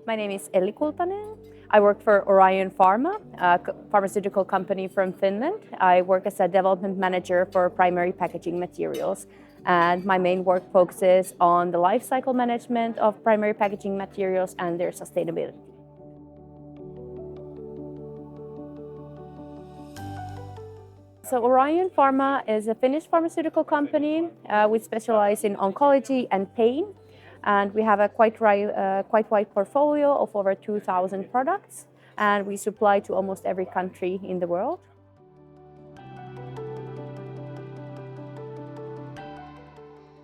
My name is Elli Kultanen. I work for Orion Pharma, a pharmaceutical company from Finland. I work as a development manager for primary packaging materials. And my main work focuses on the life cycle management of primary packaging materials and their sustainability. So Orion Pharma is a Finnish pharmaceutical company. We specialize in oncology and pain. And we have a quite wide portfolio of over 2,000 products. And we supply to almost every country in the world.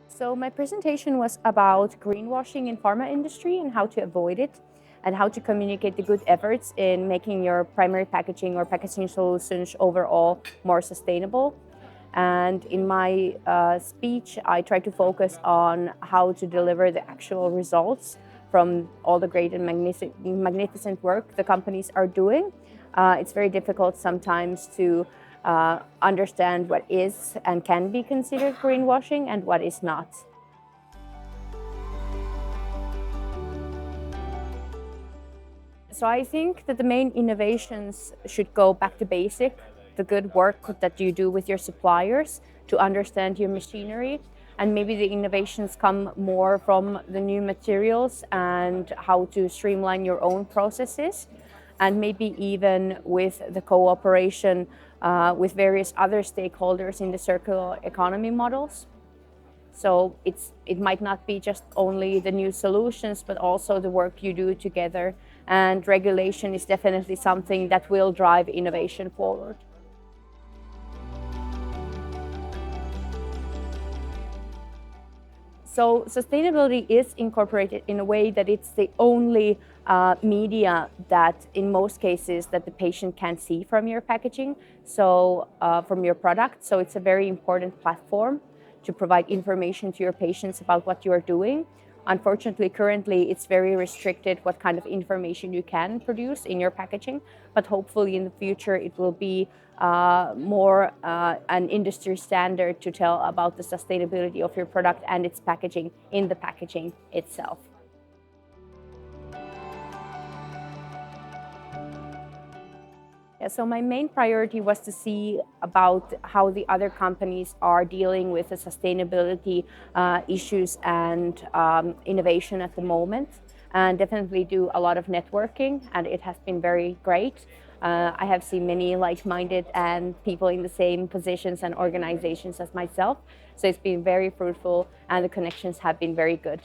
So my presentation was about greenwashing in pharma industry and how to avoid it, and how to communicate the good efforts in making your primary packaging or packaging solutions overall more sustainable. And in my speech, I try to focus on how to deliver the actual results from all the great and magnificent work the companies are doing. It's very difficult sometimes to understand what is and can be considered greenwashing and what is not. So I think that the main innovations should go back to basic, the good work that you do with your suppliers to understand your machinery. And maybe the innovations come more from the new materials and how to streamline your own processes, and maybe even with the cooperation with various other stakeholders in the circular economy models. So it might not be just only the new solutions, but also the work you do together. And regulation is definitely something that will drive innovation forward. So sustainability is incorporated in a way that it's the only media that in most cases that the patient can see from your packaging, so from your product. So it's a very important platform to provide information to your patients about what you are doing. Unfortunately, currently it's very restricted what kind of information you can produce in your packaging, but hopefully in the future it will be more an industry standard to tell about the sustainability of your product and its packaging in the packaging itself. Yeah, so my main priority was to see about how the other companies are dealing with the sustainability issues and innovation at the moment, and definitely do a lot of networking, and it has been very great. I have seen many like-minded and people in the same positions and organizations as myself, so it's been very fruitful and the connections have been very good.